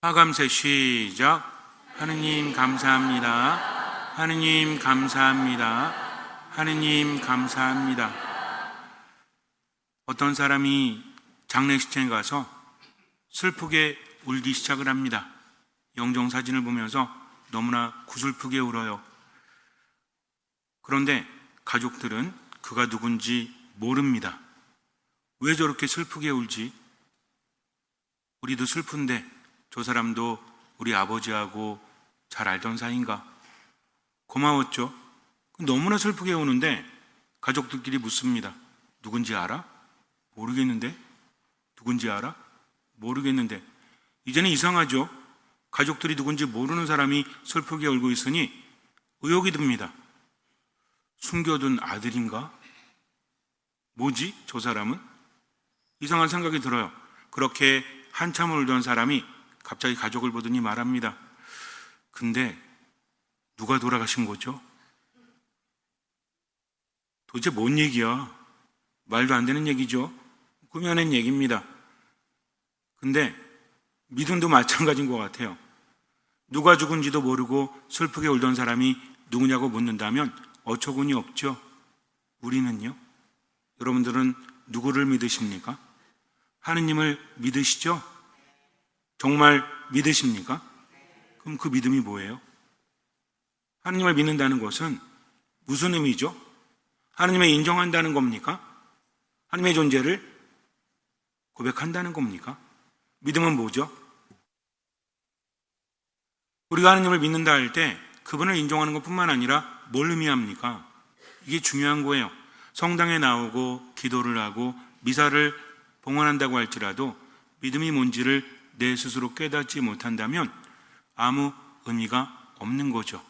화감새 시작. 하느님 감사합니다. 하느님 감사합니다. 하느님 감사합니다. 어떤 사람이 장례식장에 가서 슬프게 울기 시작을 합니다. 영정사진을 보면서 너무나 구슬프게 울어요. 그런데 가족들은 그가 누군지 모릅니다. 왜 저렇게 슬프게 울지? 우리도 슬픈데 저 사람도 우리 아버지하고 잘 알던 사이인가? 고마웠죠? 너무나 슬프게 우는데 가족들끼리 묻습니다. 누군지 알아? 모르겠는데? 누군지 알아? 모르겠는데. 이제는 이상하죠? 가족들이 누군지 모르는 사람이 슬프게 울고 있으니 의혹이 듭니다. 숨겨둔 아들인가? 뭐지? 저 사람은? 이상한 생각이 들어요. 그렇게 한참 울던 사람이 갑자기 가족을 보더니 말합니다. 근데 누가 돌아가신 거죠? 도대체 뭔 얘기야? 말도 안 되는 얘기죠? 꾸며낸 얘기입니다. 근데 믿음도 마찬가지인 것 같아요. 누가 죽은지도 모르고 슬프게 울던 사람이 누구냐고 묻는다면 어처구니 없죠. 우리는요? 여러분들은 누구를 믿으십니까? 하느님을 믿으시죠? 정말 믿으십니까? 그럼 그 믿음이 뭐예요? 하느님을 믿는다는 것은 무슨 의미죠? 하느님을 인정한다는 겁니까? 하느님의 존재를 고백한다는 겁니까? 믿음은 뭐죠? 우리가 하느님을 믿는다 할 때 그분을 인정하는 것뿐만 아니라 뭘 의미합니까? 이게 중요한 거예요. 성당에 나오고 기도를 하고 미사를 봉헌한다고 할지라도 믿음이 뭔지를 내 스스로 깨닫지 못한다면 아무 의미가 없는 거죠.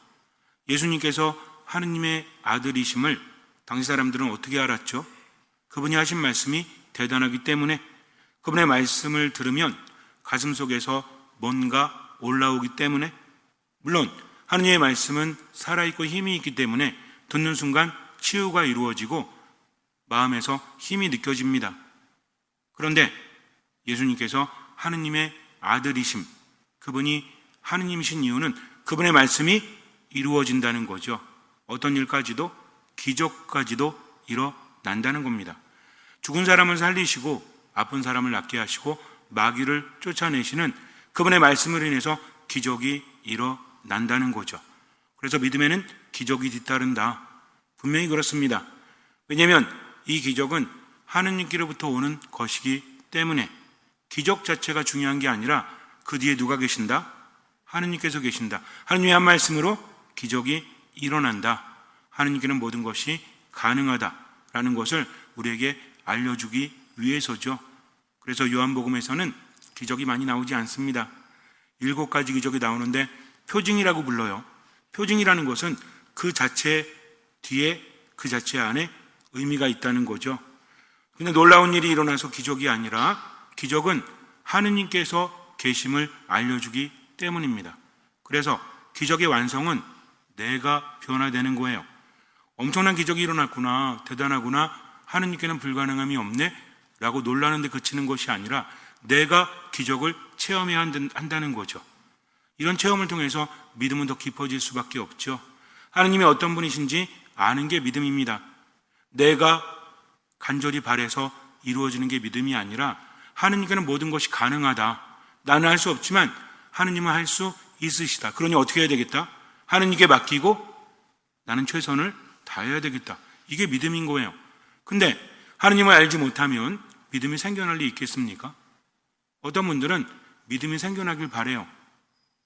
예수님께서 하느님의 아들이심을 당시 사람들은 어떻게 알았죠? 그분이 하신 말씀이 대단하기 때문에, 그분의 말씀을 들으면 가슴 속에서 뭔가 올라오기 때문에, 물론 하느님의 말씀은 살아있고 힘이 있기 때문에 듣는 순간 치유가 이루어지고 마음에서 힘이 느껴집니다. 그런데 예수님께서 하느님의 아들이심, 그분이 하느님이신 이유는 그분의 말씀이 이루어진다는 거죠. 어떤 일까지도, 기적까지도 일어난다는 겁니다. 죽은 사람을 살리시고 아픈 사람을 낫게 하시고 마귀를 쫓아내시는 그분의 말씀을 인해서 기적이 일어난다는 거죠. 그래서 믿음에는 기적이 뒤따른다. 분명히 그렇습니다. 왜냐하면 이 기적은 하느님께로부터 오는 것이기 때문에 기적 자체가 중요한 게 아니라 그 뒤에 누가 계신다? 하느님께서 계신다. 하느님의 한 말씀으로 기적이 일어난다. 하느님께는 모든 것이 가능하다라는 것을 우리에게 알려주기 위해서죠. 그래서 요한복음에서는 기적이 많이 나오지 않습니다. 7가지 기적이 나오는데 표징이라고 불러요. 표징이라는 것은 그 자체 뒤에, 그 자체 안에 의미가 있다는 거죠. 근데 놀라운 일이 일어나서 기적이 아니라 기적은 하느님께서 계심을 알려주기 때문입니다. 그래서 기적의 완성은 내가 변화되는 거예요. 엄청난 기적이 일어났구나, 대단하구나, 하느님께는 불가능함이 없네 라고 놀라는데 그치는 것이 아니라 내가 기적을 체험해야 한다는 거죠. 이런 체험을 통해서 믿음은 더 깊어질 수밖에 없죠. 하느님이 어떤 분이신지 아는 게 믿음입니다. 내가 간절히 바라서 이루어지는 게 믿음이 아니라 하느님께는 모든 것이 가능하다. 나는 할 수 없지만 하느님은 할 수 있으시다. 그러니 어떻게 해야 되겠다? 하느님께 맡기고 나는 최선을 다해야 되겠다. 이게 믿음인 거예요. 근데 하느님을 알지 못하면 믿음이 생겨날 리 있겠습니까? 어떤 분들은 믿음이 생겨나길 바래요.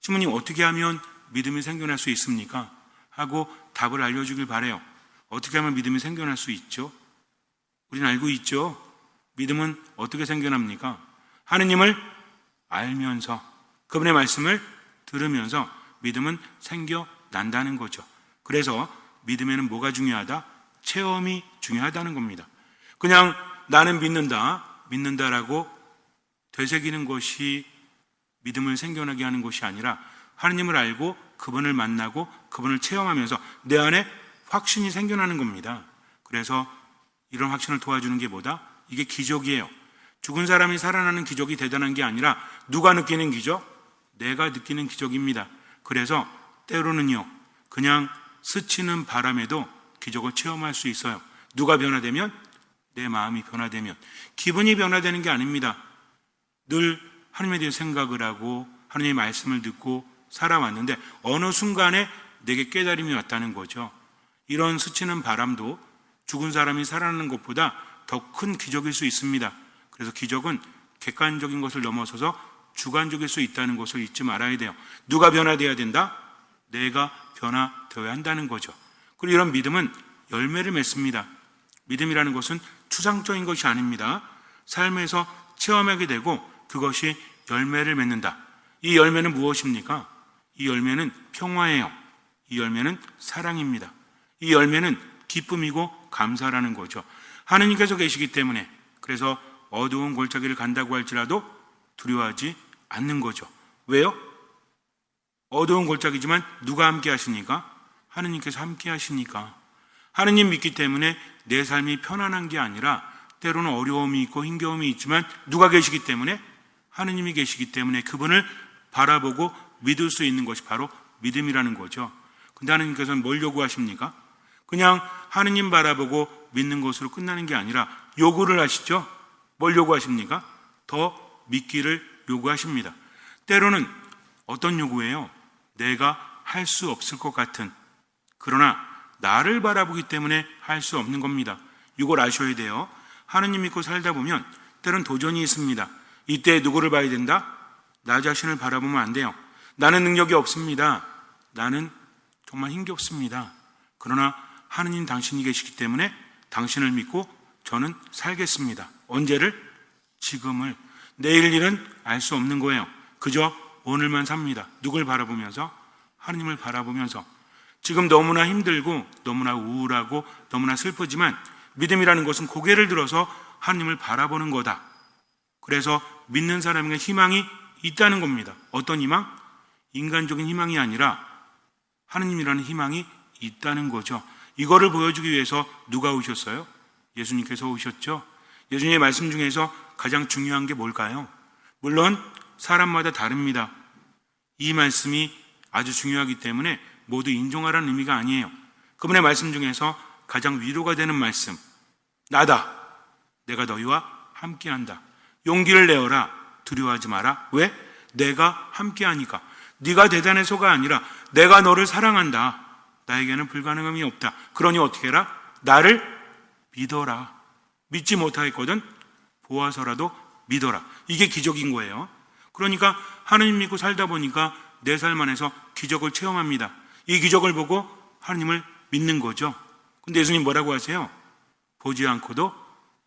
신부님, 어떻게 하면 믿음이 생겨날 수 있습니까? 하고 답을 알려주길 바래요. 어떻게 하면 믿음이 생겨날 수 있죠? 우리는 알고 있죠? 믿음은 어떻게 생겨납니까? 하느님을 알면서, 그분의 말씀을 들으면서 믿음은 생겨난다는 거죠. 그래서 믿음에는 뭐가 중요하다? 체험이 중요하다는 겁니다. 그냥 나는 믿는다라고 되새기는 것이 믿음을 생겨나게 하는 것이 아니라 하느님을 알고 그분을 만나고 그분을 체험하면서 내 안에 확신이 생겨나는 겁니다. 그래서 이런 확신을 도와주는 게 뭐다? 이게 기적이에요. 죽은 사람이 살아나는 기적이 대단한 게 아니라 누가 느끼는 기적? 내가 느끼는 기적입니다. 그래서 때로는요, 그냥 스치는 바람에도 기적을 체험할 수 있어요. 누가 변화되면? 내 마음이 변화되면. 기분이 변화되는 게 아닙니다. 늘 하나님에 대해 생각을 하고 하나님의 말씀을 듣고 살아왔는데 어느 순간에 내게 깨달음이 왔다는 거죠. 이런 스치는 바람도 죽은 사람이 살아나는 것보다 더 큰 기적일 수 있습니다. 그래서 기적은 객관적인 것을 넘어서서 주관적일 수 있다는 것을 잊지 말아야 돼요. 누가 변화되어야 된다? 내가 변화되어야 한다는 거죠. 그리고 이런 믿음은 열매를 맺습니다. 믿음이라는 것은 추상적인 것이 아닙니다. 삶에서 체험하게 되고 그것이 열매를 맺는다. 이 열매는 무엇입니까? 이 열매는 평화예요. 이 열매는 사랑입니다. 이 열매는 기쁨이고 감사라는 거죠. 하느님께서 계시기 때문에, 그래서 어두운 골짜기를 간다고 할지라도 두려워하지 않는 거죠. 왜요? 어두운 골짜기지만 누가 함께 하시니까? 하느님께서 함께 하시니까. 하느님 믿기 때문에 내 삶이 편안한 게 아니라 때로는 어려움이 있고 힘겨움이 있지만 누가 계시기 때문에? 하느님이 계시기 때문에 그분을 바라보고 믿을 수 있는 것이 바로 믿음이라는 거죠. 근데 하느님께서는 뭘 요구하십니까? 그냥 하느님 바라보고 믿는 것으로 끝나는 게 아니라 요구를 하시죠. 뭘 요구하십니까? 더 믿기를 요구하십니다. 때로는 어떤 요구예요? 내가 할 수 없을 것 같은, 그러나 나를 바라보기 때문에 할 수 없는 겁니다. 이걸 아셔야 돼요. 하느님 믿고 살다 보면 때론 도전이 있습니다. 이때 누구를 봐야 된다? 나 자신을 바라보면 안 돼요. 나는 능력이 없습니다. 나는 정말 힘겹습니다. 그러나 하느님 당신이 계시기 때문에 당신을 믿고 저는 살겠습니다. 언제를? 지금을. 내일 일은 알 수 없는 거예요. 그저 오늘만 삽니다. 누굴 바라보면서? 하느님을 바라보면서. 지금 너무나 힘들고 너무나 우울하고 너무나 슬프지만 믿음이라는 것은 고개를 들어서 하느님을 바라보는 거다. 그래서 믿는 사람에게 희망이 있다는 겁니다. 어떤 희망? 인간적인 희망이 아니라 하느님이라는 희망이 있다는 거죠. 이거를 보여주기 위해서 누가 오셨어요? 예수님께서 오셨죠. 예수님의 말씀 중에서 가장 중요한 게 뭘까요? 물론 사람마다 다릅니다. 이 말씀이 아주 중요하기 때문에 모두 인정하라는 의미가 아니에요. 그분의 말씀 중에서 가장 위로가 되는 말씀, 나다. 내가 너희와 함께한다. 용기를 내어라. 두려워하지 마라. 왜? 내가 함께하니까. 네가 대단해서가 아니라 내가 너를 사랑한다. 나에게는 불가능함이 없다. 그러니 어떻게 해라? 나를 믿어라. 믿지 못하겠거든 보아서라도 믿어라. 이게 기적인 거예요. 그러니까 하느님 믿고 살다 보니까 내 삶 안에서 기적을 체험합니다. 이 기적을 보고 하느님을 믿는 거죠. 근데 예수님 뭐라고 하세요? 보지 않고도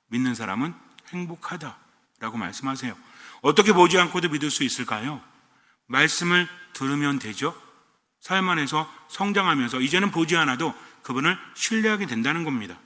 믿는 사람은 행복하다라고 말씀하세요. 어떻게 보지 않고도 믿을 수 있을까요? 말씀을 들으면 되죠. 삶 안에서 성장하면서 이제는 보지 않아도 그분을 신뢰하게 된다는 겁니다.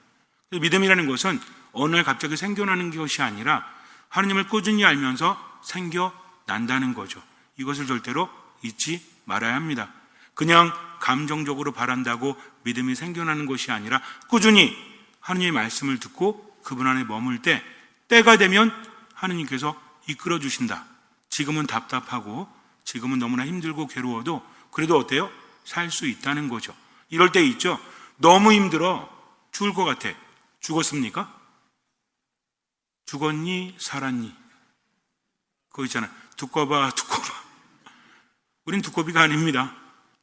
믿음이라는 것은 어느 날 갑자기 생겨나는 것이 아니라 하느님을 꾸준히 알면서 생겨난다는 거죠. 이것을 절대로 잊지 말아야 합니다. 그냥 감정적으로 바란다고 믿음이 생겨나는 것이 아니라 꾸준히 하느님의 말씀을 듣고 그분 안에 머물 때 때가 되면 하느님께서 이끌어 주신다. 지금은 답답하고 지금은 너무나 힘들고 괴로워도 그래도 어때요? 살 수 있다는 거죠. 이럴 때 있죠. 너무 힘들어. 죽을 것 같아. 죽었습니까? 죽었니? 살았니? 그거 있잖아요. 두꺼봐. 우린 두꺼비가 아닙니다.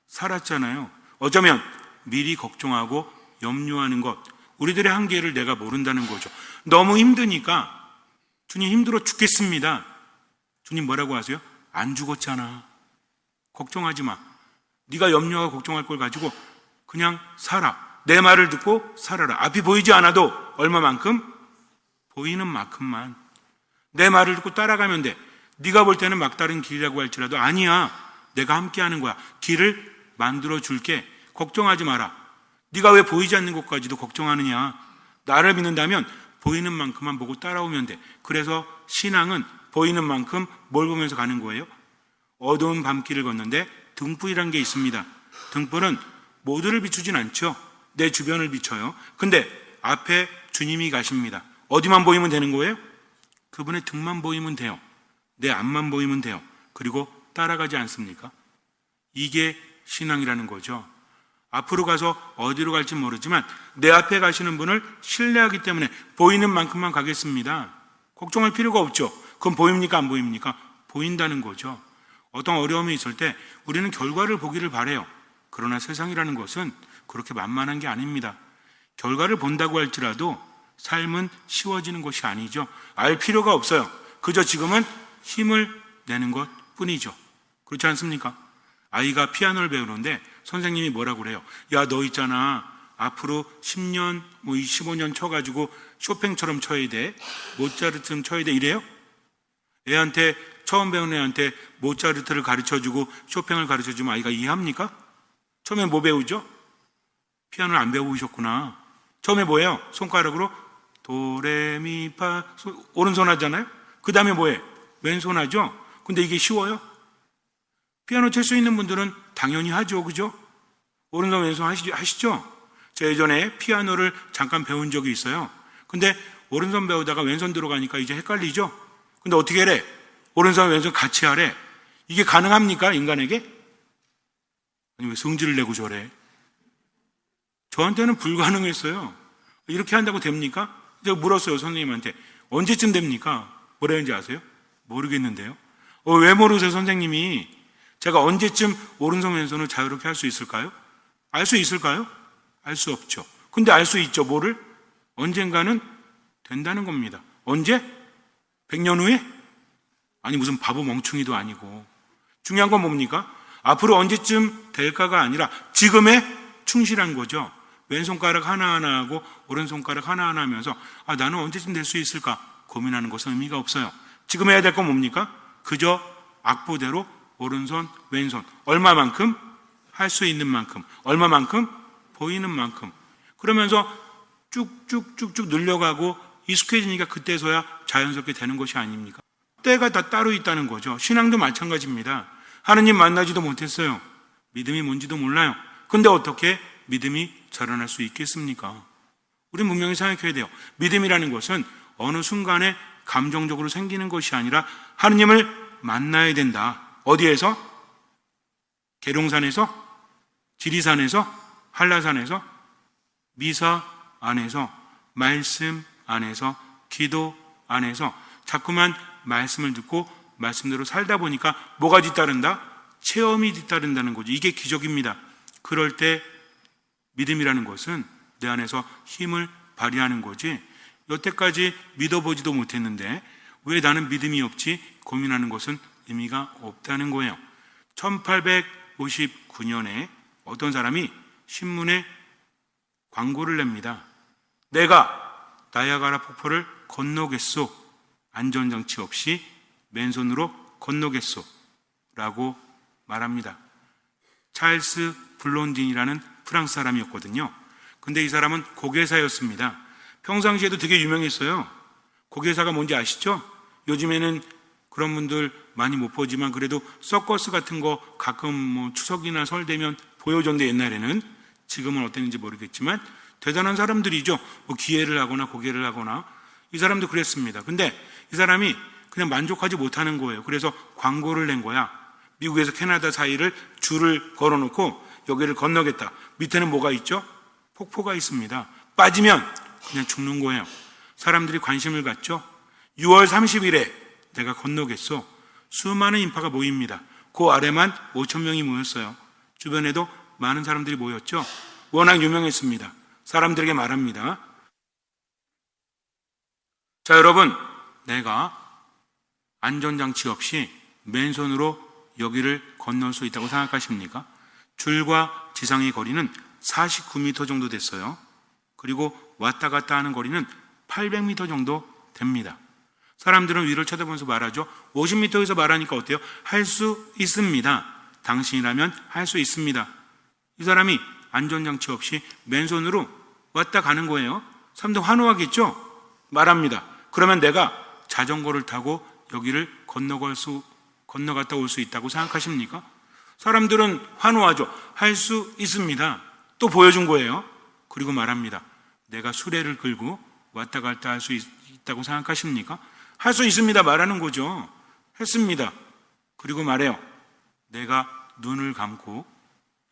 살았잖아요. 어쩌면 미리 걱정하고 염려하는 것, 우리들의 한계를 내가 모른다는 거죠. 너무 힘드니까 주님 힘들어 죽겠습니다. 주님 뭐라고 하세요? 안 죽었잖아. 걱정하지 마. 네가 염려하고 걱정할 걸 가지고 그냥 살아. 내 말을 듣고 살아라. 앞이 보이지 않아도 얼마만큼? 보이는 만큼만. 내 말을 듣고 따라가면 돼. 네가 볼 때는 막다른 길이라고 할지라도 아니야. 내가 함께하는 거야. 길을 만들어 줄게. 걱정하지 마라. 네가 왜 보이지 않는 것까지도 걱정하느냐. 나를 믿는다면 보이는 만큼만 보고 따라오면 돼. 그래서 신앙은 보이는 만큼 뭘 보면서 가는 거예요? 어두운 밤길을 걷는데 등불이란 게 있습니다. 등불은 모두를 비추진 않죠. 내 주변을 비춰요. 근데 앞에 주님이 가십니다. 어디만 보이면 되는 거예요? 그분의 등만 보이면 돼요. 내 앞만 보이면 돼요. 그리고 따라가지 않습니까? 이게 신앙이라는 거죠. 앞으로 가서 어디로 갈지 모르지만 내 앞에 가시는 분을 신뢰하기 때문에 보이는 만큼만 가겠습니다. 걱정할 필요가 없죠. 그건 보입니까? 안 보입니까? 보인다는 거죠. 어떤 어려움이 있을 때 우리는 결과를 보기를 바라요. 그러나 세상이라는 것은 그렇게 만만한 게 아닙니다. 결과를 본다고 할지라도 삶은 쉬워지는 것이 아니죠. 알 필요가 없어요. 그저 지금은 힘을 내는 것 뿐이죠. 그렇지 않습니까? 아이가 피아노를 배우는데 선생님이 뭐라고 그래요? 야, 너 있잖아. 앞으로 10년, 25년 쳐가지고 쇼팽처럼 쳐야 돼. 모차르트처럼 쳐야 돼. 이래요? 애한테, 처음 배우는 애한테 모차르트를 가르쳐주고 쇼팽을 가르쳐주면 아이가 이해합니까? 처음에 뭐 배우죠? 피아노를 안 배우셨구나. 처음에 뭐예요? 손가락으로 도레미파 오른손 하잖아요? 그 다음에 뭐예요? 왼손 하죠? 근데 이게 쉬워요? 피아노 칠 수 있는 분들은 당연히 하죠. 그죠? 오른손 왼손 하시죠? 제가 예전에 피아노를 잠깐 배운 적이 있어요. 근데 오른손 배우다가 왼손 들어가니까 이제 헷갈리죠? 근데 어떻게 해래? 오른손 왼손 같이 하래. 이게 가능합니까? 인간에게? 아니 왜 성질을 내고 저래? 저한테는 불가능했어요. 이렇게 한다고 됩니까? 제가 물었어요, 선생님한테. 언제쯤 됩니까? 뭐라 했는지 아세요? 모르겠는데요. 왜 모르세요, 선생님이? 제가 언제쯤 오른손 왼손을 자유롭게 할 수 있을까요? 알 수 있을까요? 알 수 없죠. 근데 알 수 있죠. 뭐를? 언젠가는 된다는 겁니다. 언제? 100년 후에? 아니 무슨 바보 멍충이도 아니고. 중요한 건 뭡니까? 앞으로 언제쯤 될까가 아니라 지금에 충실한 거죠. 왼손가락 하나하나 하고 오른손가락 하나하나 하면서 나는 언제쯤 될 수 있을까? 고민하는 것은 의미가 없어요. 지금 해야 될 건 뭡니까? 그저 악보대로 오른손, 왼손 얼마만큼? 할 수 있는 만큼. 얼마만큼? 보이는 만큼. 그러면서 쭉쭉쭉쭉 늘려가고 익숙해지니까 그때서야 자연스럽게 되는 것이 아닙니까? 때가 다 따로 있다는 거죠. 신앙도 마찬가지입니다. 하느님 만나지도 못했어요. 믿음이 뭔지도 몰라요. 근데 어떻게 믿음이 자라날 수 있겠습니까? 우리는 분명히 생각해야 돼요. 믿음이라는 것은 어느 순간에 감정적으로 생기는 것이 아니라 하느님을 만나야 된다. 어디에서? 계룡산에서? 지리산에서? 한라산에서? 미사 안에서? 말씀 안에서? 기도 안에서? 자꾸만 말씀을 듣고 말씀대로 살다 보니까 뭐가 뒤따른다? 체험이 뒤따른다는 거죠. 이게 기적입니다. 그럴 때 믿음이라는 것은 내 안에서 힘을 발휘하는 거지, 여태까지 믿어보지도 못했는데 왜 나는 믿음이 없지? 고민하는 것은 의미가 없다는 거예요. 1859년에 어떤 사람이 신문에 광고를 냅니다. 내가 나야가라 폭포를 건너겠소. 안전장치 없이 맨손으로 건너겠소. 라고 말합니다. 찰스 블론딘이라는 프랑스 사람이었거든요. 근데 이 사람은 고개사였습니다. 평상시에도 되게 유명했어요. 고개사가 뭔지 아시죠? 요즘에는 그런 분들 많이 못 보지만 그래도 서커스 같은 거 가끔 추석이나 설 되면 보여줬는데 옛날에는, 지금은 어땠는지 모르겠지만 대단한 사람들이죠. 기회를 하거나 고개를 하거나. 이 사람도 그랬습니다. 근데 이 사람이 그냥 만족하지 못하는 거예요. 그래서 광고를 낸 거야. 미국에서 캐나다 사이를 줄을 걸어놓고 여기를 건너겠다. 밑에는 뭐가 있죠? 폭포가 있습니다. 빠지면 그냥 죽는 거예요. 사람들이 관심을 갖죠. 6월 30일에 내가 건너겠소. 수많은 인파가 모입니다. 그 아래만 5천 명이 모였어요. 주변에도 많은 사람들이 모였죠. 워낙 유명했습니다. 사람들에게 말합니다. 자, 여러분, 내가 안전장치 없이 맨손으로 여기를 건널 수 있다고 생각하십니까? 줄과 지상의 거리는 49m 정도 됐어요. 그리고 왔다 갔다 하는 거리는 800m 정도 됩니다. 사람들은 위를 쳐다보면서 말하죠. 50m에서 말하니까 어때요? 할 수 있습니다. 당신이라면 할 수 있습니다. 이 사람이 안전장치 없이 맨손으로 왔다 가는 거예요. 사람들 환호하겠죠? 말합니다. 그러면 내가 자전거를 타고 여기를 건너갔다 올 수 있다고 생각하십니까? 사람들은 환호하죠. 할 수 있습니다. 또 보여준 거예요. 그리고 말합니다. 내가 수레를 끌고 왔다 갔다 할 수 있다고 생각하십니까? 할 수 있습니다. 말하는 거죠. 했습니다. 그리고 말해요. 내가 눈을 감고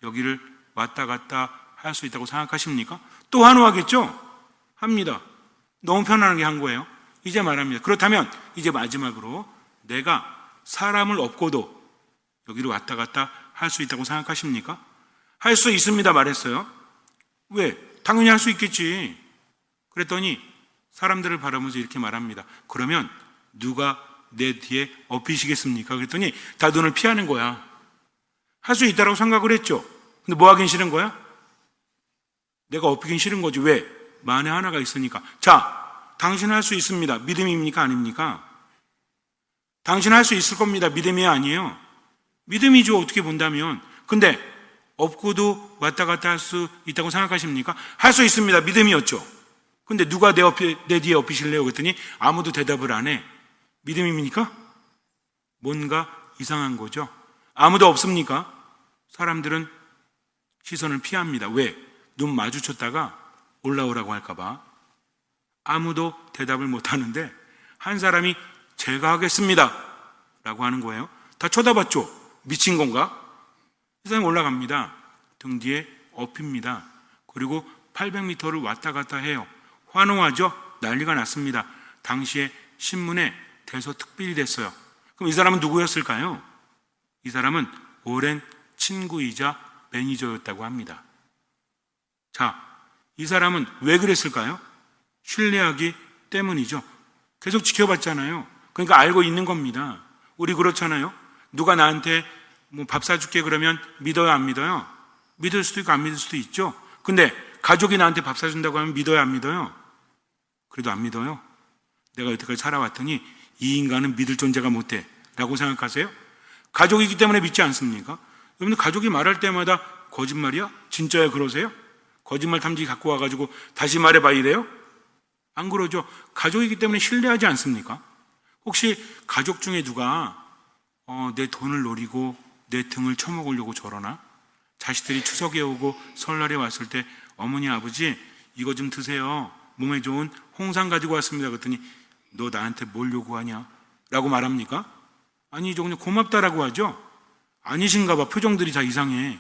여기를 왔다 갔다 할 수 있다고 생각하십니까? 또 환호하겠죠? 합니다. 너무 편안하게 한 거예요. 이제 말합니다. 그렇다면 이제 마지막으로 내가 사람을 업고도 여기로 왔다 갔다 할 수 있다고 생각하십니까? 할 수 있습니다 말했어요. 왜? 당연히 할 수 있겠지. 그랬더니 사람들을 바라보면서 이렇게 말합니다. 그러면 누가 내 뒤에 업히시겠습니까? 그랬더니 다 눈을 피하는 거야. 할 수 있다고 생각을 했죠. 근데 뭐 하긴 싫은 거야? 내가 업히긴 싫은 거지. 왜? 만에 하나가 있으니까. 자, 당신 할 수 있습니다. 믿음입니까? 아닙니까? 당신 할 수 있을 겁니다. 믿음이 아니에요. 믿음이죠. 어떻게 본다면. 근데 업고도 왔다 갔다 할 수 있다고 생각하십니까? 할 수 있습니다. 믿음이었죠. 근데 누가 내 뒤에 업히실래요? 그랬더니 아무도 대답을 안 해. 믿음입니까? 뭔가 이상한 거죠. 아무도 없습니까? 사람들은 시선을 피합니다. 왜? 눈 마주쳤다가 올라오라고 할까봐. 아무도 대답을 못 하는데 한 사람이 제가 하겠습니다 라고 하는 거예요. 다 쳐다봤죠? 미친 건가? 이 사람이 올라갑니다. 등 뒤에 업힙니다. 그리고 800m를 왔다 갔다 해요. 환호하죠? 난리가 났습니다. 당시에 신문에 대서특필이 됐어요. 그럼 이 사람은 누구였을까요? 이 사람은 오랜 친구이자 매니저였다고 합니다. 자, 이 사람은 왜 그랬을까요? 신뢰하기 때문이죠. 계속 지켜봤잖아요. 그러니까 알고 있는 겁니다. 우리 그렇잖아요. 누가 나한테 뭐 밥 사줄게 그러면 믿어요, 안 믿어요? 믿을 수도 있고 안 믿을 수도 있죠. 근데 가족이 나한테 밥 사준다고 하면 믿어요, 안 믿어요? 그래도 안 믿어요. 내가 여태까지 살아왔더니 이 인간은 믿을 존재가 못돼 라고 생각하세요? 가족이기 때문에 믿지 않습니까? 여러분들 가족이 말할 때마다 거짓말이야? 진짜야 그러세요? 거짓말 탐지기 갖고 와가지고 다시 말해봐 이래요? 안 그러죠. 가족이기 때문에 신뢰하지 않습니까? 혹시 가족 중에 누가 내 돈을 노리고 내 등을 쳐먹으려고 저러나? 자식들이 추석에 오고 설날에 왔을 때 어머니 아버지 이거 좀 드세요. 몸에 좋은 홍삼 가지고 왔습니다. 그랬더니 너 나한테 뭘 요구하냐? 라고 말합니까? 아니죠. 그냥 고맙다라고 하죠. 아니신가 봐. 표정들이 다 이상해.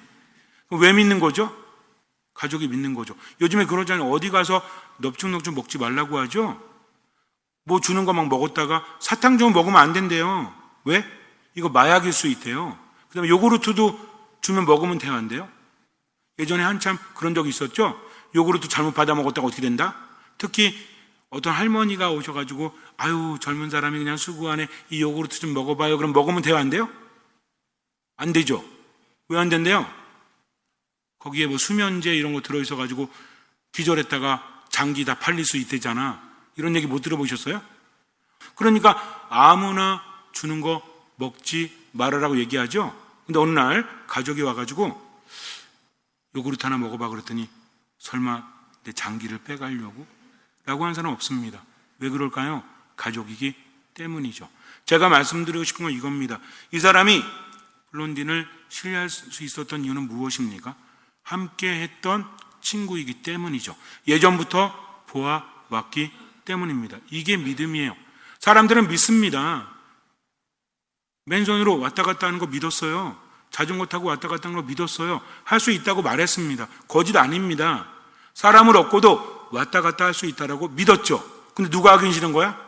왜 믿는 거죠? 가족이 믿는 거죠. 요즘에 그러잖아요. 어디 가서 넙죽넙죽 먹지 말라고 하죠. 뭐 주는 거 막 먹었다가 사탕 좀 먹으면 안 된대요. 왜? 이거 마약일 수 있대요. 그 다음에 요구르트도 주면 먹으면 돼요, 안 돼요? 예전에 한참 그런 적이 있었죠. 요구르트 잘못 받아 먹었다가 어떻게 된다? 특히 어떤 할머니가 오셔가지고 아유 젊은 사람이 그냥 수고하네 이 요구르트 좀 먹어봐요. 그럼 먹으면 돼요, 안 돼요? 안 되죠. 왜 안 된대요? 거기에 뭐 수면제 이런 거 들어있어가지고 기절했다가 장기 다 팔릴 수 있대잖아. 이런 얘기 못 들어보셨어요? 그러니까 아무나 주는 거 먹지 말아라고 얘기하죠. 근데 어느 날 가족이 와가지고 요구르트 하나 먹어봐 그랬더니 설마 내 장기를 빼가려고? 라고 하는 사람 없습니다. 왜 그럴까요? 가족이기 때문이죠. 제가 말씀드리고 싶은 건 이겁니다. 이 사람이 블론딘을 신뢰할 수 있었던 이유는 무엇입니까? 함께 했던 친구이기 때문이죠. 예전부터 보아왔기 때문입니다. 이게 믿음이에요. 사람들은 믿습니다. 맨손으로 왔다 갔다 하는 거 믿었어요. 자전거 타고 왔다 갔다 하는 거 믿었어요. 할 수 있다고 말했습니다. 거짓 아닙니다. 사람을 얻고도 왔다 갔다 할 수 있다라고 믿었죠. 근데 누가 하긴 싫은 거야?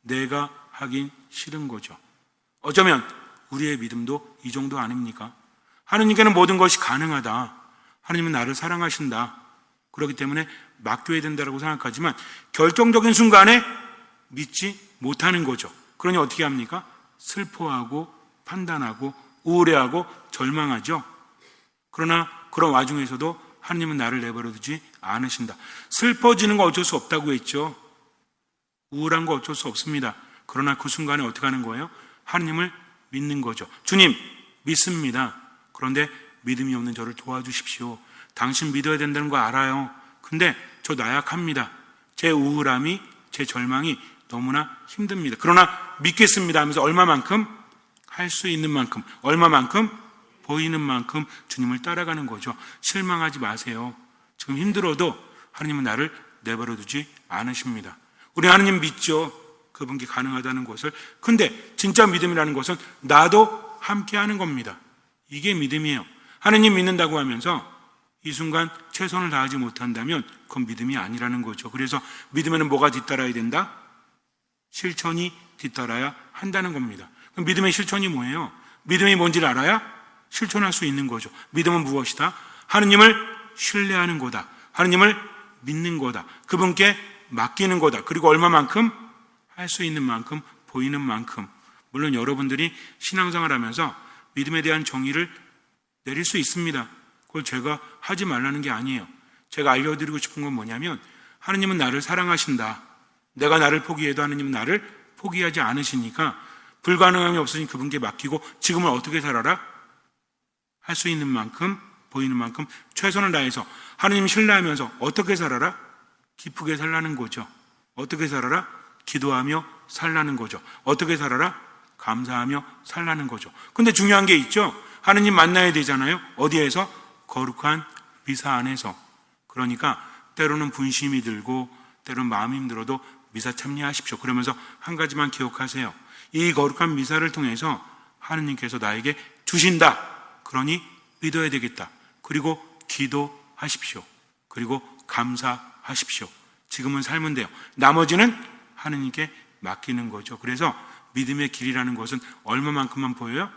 내가 하긴 싫은 거죠. 어쩌면 우리의 믿음도 이 정도 아닙니까? 하느님께는 모든 것이 가능하다. 하느님은 나를 사랑하신다. 그렇기 때문에 맡겨야 된다고 생각하지만 결정적인 순간에 믿지 못하는 거죠. 그러니 어떻게 합니까? 슬퍼하고 판단하고 우울해하고 절망하죠. 그러나 그런 와중에서도 하느님은 나를 내버려두지 않으신다. 슬퍼지는 거 어쩔 수 없다고 했죠. 우울한 거 어쩔 수 없습니다. 그러나 그 순간에 어떻게 하는 거예요? 하느님을 믿는 거죠. 주님 믿습니다. 그런데 믿음이 없는 저를 도와주십시오. 당신 믿어야 된다는 거 알아요. 근데 저 나약합니다. 제 우울함이 제 절망이 너무나 힘듭니다. 그러나 믿겠습니다 하면서 얼마만큼? 할 수 있는 만큼, 얼마만큼? 보이는 만큼 주님을 따라가는 거죠. 실망하지 마세요. 지금 힘들어도 하나님은 나를 내버려두지 않으십니다. 우리 하나님 믿죠. 그분께 가능하다는 것을. 근데 진짜 믿음이라는 것은 나도 함께 하는 겁니다. 이게 믿음이에요. 하느님 믿는다고 하면서 이 순간 최선을 다하지 못한다면 그건 믿음이 아니라는 거죠. 그래서 믿음에는 뭐가 뒤따라야 된다? 실천이 뒤따라야 한다는 겁니다. 그럼 믿음의 실천이 뭐예요? 믿음이 뭔지를 알아야 실천할 수 있는 거죠. 믿음은 무엇이다? 하느님을 신뢰하는 거다. 하느님을 믿는 거다. 그분께 맡기는 거다. 그리고 얼마만큼? 할 수 있는 만큼, 보이는 만큼. 물론 여러분들이 신앙생활 하면서 믿음에 대한 정의를 내릴 수 있습니다. 그걸 제가 하지 말라는 게 아니에요. 제가 알려드리고 싶은 건 뭐냐면 하느님은 나를 사랑하신다. 내가 나를 포기해도 하느님은 나를 포기하지 않으시니까 불가능함이 없으니 그분께 맡기고 지금은 어떻게 살아라? 할 수 있는 만큼, 보이는 만큼 최선을 다해서 하느님 신뢰하면서 어떻게 살아라? 기쁘게 살라는 거죠. 어떻게 살아라? 기도하며 살라는 거죠. 어떻게 살아라? 감사하며 살라는 거죠. 근데 중요한 게 있죠. 하느님 만나야 되잖아요. 어디에서? 거룩한 미사 안에서. 그러니까 때로는 분심이 들고 때로는 마음이 힘들어도 미사 참여하십시오. 그러면서 한 가지만 기억하세요. 이 거룩한 미사를 통해서 하느님께서 나에게 주신다. 그러니 믿어야 되겠다. 그리고 기도하십시오. 그리고 감사하십시오. 지금은 살면 돼요. 나머지는 하느님께 맡기는 거죠. 그래서 믿음의 길이라는 것은 얼마만큼만 보여요?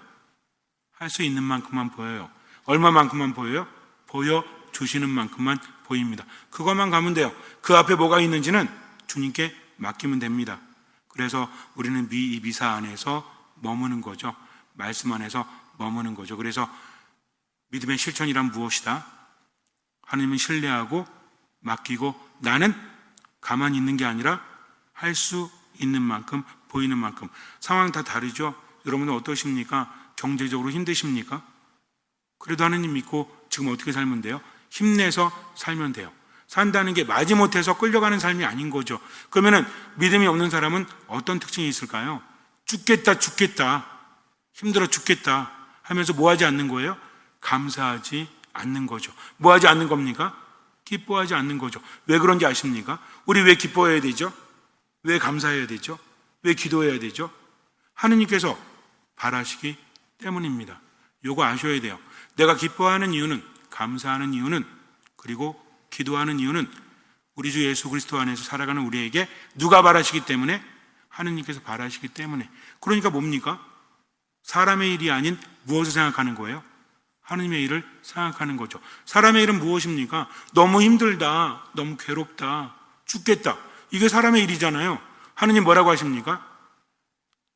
할 수 있는 만큼만 보여요. 얼마만큼만 보여요? 보여주시는 만큼만 보입니다. 그것만 가면 돼요. 그 앞에 뭐가 있는지는 주님께 맡기면 됩니다. 그래서 우리는 이 미사 안에서 머무는 거죠. 말씀 안에서 머무는 거죠. 그래서 믿음의 실천이란 무엇이다? 하나님은 신뢰하고 맡기고 나는 가만히 있는 게 아니라 할 수 있는 만큼, 보이는 만큼. 상황 다 다르죠? 여러분은 어떠십니까? 경제적으로 힘드십니까? 그래도 하느님 믿고 지금 어떻게 살면 돼요? 힘내서 살면 돼요. 산다는 게 마지못해서 끌려가는 삶이 아닌 거죠. 그러면은 믿음이 없는 사람은 어떤 특징이 있을까요? 죽겠다, 힘들어 죽겠다 하면서 뭐 하지 않는 거예요? 감사하지 않는 거죠. 뭐 하지 않는 겁니까? 기뻐하지 않는 거죠. 왜 그런지 아십니까? 우리 왜 기뻐해야 되죠? 왜 감사해야 되죠? 왜 기도해야 되죠? 하느님께서 바라시기 때문입니다. 요거 아셔야 돼요. 내가 기뻐하는 이유는, 감사하는 이유는, 그리고 기도하는 이유는 우리 주 예수 그리스도 안에서 살아가는 우리에게 누가 바라시기 때문에? 하느님께서 바라시기 때문에. 그러니까 뭡니까? 사람의 일이 아닌 무엇을 생각하는 거예요? 하느님의 일을 생각하는 거죠. 사람의 일은 무엇입니까? 너무 힘들다, 너무 괴롭다, 죽겠다. 이게 사람의 일이잖아요. 하느님 뭐라고 하십니까?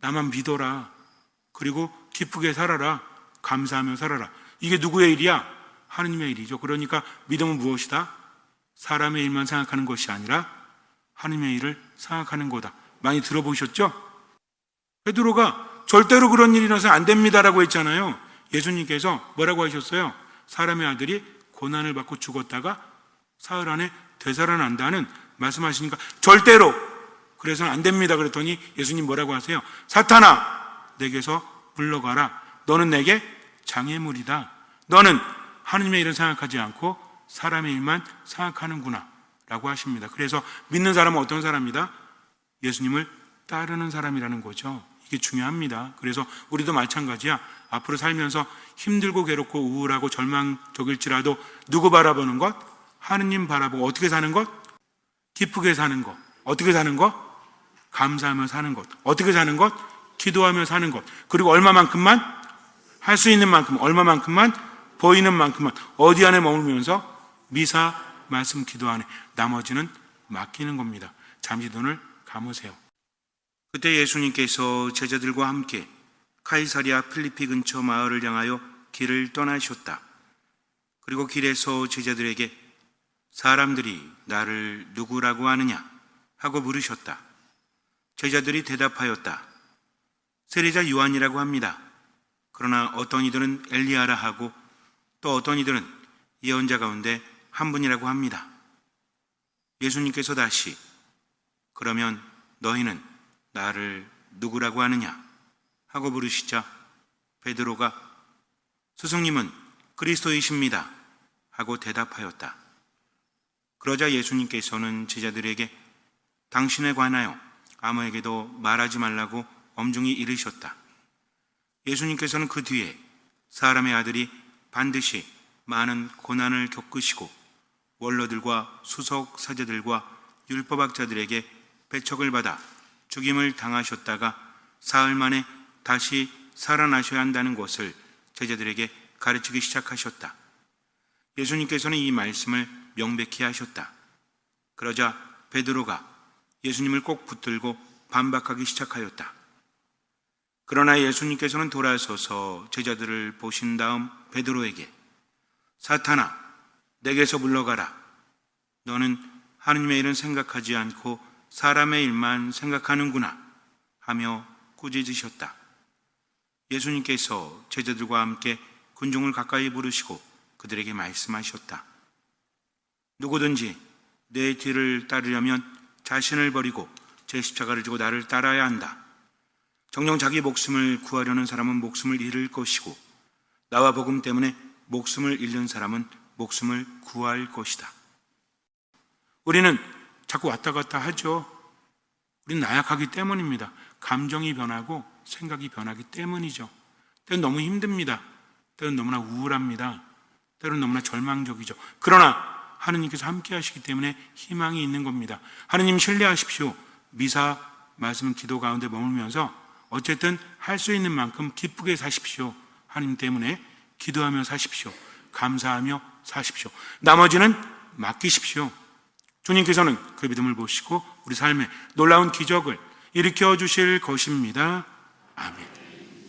나만 믿어라. 그리고 기쁘게 살아라. 감사하며 살아라. 이게 누구의 일이야? 하느님의 일이죠. 그러니까 믿음은 무엇이다? 사람의 일만 생각하는 것이 아니라 하느님의 일을 생각하는 거다. 많이 들어보셨죠? 베드로가 절대로 그런 일이 일어나서 안 됩니다라고 했잖아요. 예수님께서 뭐라고 하셨어요? 사람의 아들이 고난을 받고 죽었다가 사흘 안에 되살아난다는 말씀하시니까 절대로 그래서는 안 됩니다 그랬더니 예수님 뭐라고 하세요? 사탄아 내게서 물러가라. 너는 내게 장애물이다. 너는 하느님의 일을 생각하지 않고 사람의 일만 생각하는구나 라고 하십니다. 그래서 믿는 사람은 어떤 사람이다? 예수님을 따르는 사람이라는 거죠. 이게 중요합니다. 그래서 우리도 마찬가지야. 앞으로 살면서 힘들고 괴롭고 우울하고 절망적일지라도 누구 바라보는 것? 하느님 바라보고 어떻게 사는 것? 기쁘게 사는 것. 어떻게 사는 것? 감사하며 사는 것. 어떻게 사는 것? 기도하며 사는 것. 그리고 얼마만큼만? 할 수 있는 만큼, 얼마만큼만? 보이는 만큼만. 어디 안에 머물면서? 미사, 말씀, 기도 안에. 나머지는 맡기는 겁니다. 잠시 눈을 감으세요. 그때 예수님께서 제자들과 함께 카이사리아 필리피 근처 마을을 향하여 길을 떠나셨다. 그리고 길에서 제자들에게 사람들이 나를 누구라고 하느냐 하고 물으셨다. 제자들이 대답하였다. 세례자 요한이라고 합니다. 그러나 어떤 이들은 엘리야라 하고 또 어떤 이들은 예언자 가운데 한 분이라고 합니다. 예수님께서 다시 그러면 너희는 나를 누구라고 하느냐 하고 물으시자 베드로가 스승님은 그리스도이십니다 하고 대답하였다. 그러자 예수님께서는 제자들에게 당신에 관하여 아무에게도 말하지 말라고 엄중히 이르셨다. 예수님께서는 그 뒤에 사람의 아들이 반드시 많은 고난을 겪으시고 원로들과 수석 사제들과 율법학자들에게 배척을 받아 죽임을 당하셨다가 사흘 만에 다시 살아나셔야 한다는 것을 제자들에게 가르치기 시작하셨다. 예수님께서는 이 말씀을 명백히 하셨다. 그러자 베드로가 예수님을 꼭 붙들고 반박하기 시작하였다. 그러나 예수님께서는 돌아서서 제자들을 보신 다음 베드로에게 사탄아, 내게서 물러가라. 너는 하느님의 일은 생각하지 않고 사람의 일만 생각하는구나 하며 꾸짖으셨다. 예수님께서 제자들과 함께 군중을 가까이 부르시고 그들에게 말씀하셨다. 누구든지 내 뒤를 따르려면 자신을 버리고 제 십자가를 지고 나를 따라야 한다. 정녕 자기 목숨을 구하려는 사람은 목숨을 잃을 것이고 나와 복음 때문에 목숨을 잃는 사람은 목숨을 구할 것이다. 우리는 자꾸 왔다 갔다 하죠. 우리는 나약하기 때문입니다. 감정이 변하고 생각이 변하기 때문이죠. 때로는 너무 힘듭니다. 때로는 너무나 우울합니다. 때로는 너무나 절망적이죠. 그러나 하느님께서 함께 하시기 때문에 희망이 있는 겁니다. 하느님 신뢰하십시오. 미사 말씀 기도 가운데 머물면서 어쨌든 할 수 있는 만큼 기쁘게 사십시오. 하느님 때문에 기도하며 사십시오. 감사하며 사십시오. 나머지는 맡기십시오. 주님께서는 그 믿음을 보시고 우리 삶에 놀라운 기적을 일으켜 주실 것입니다. 아멘.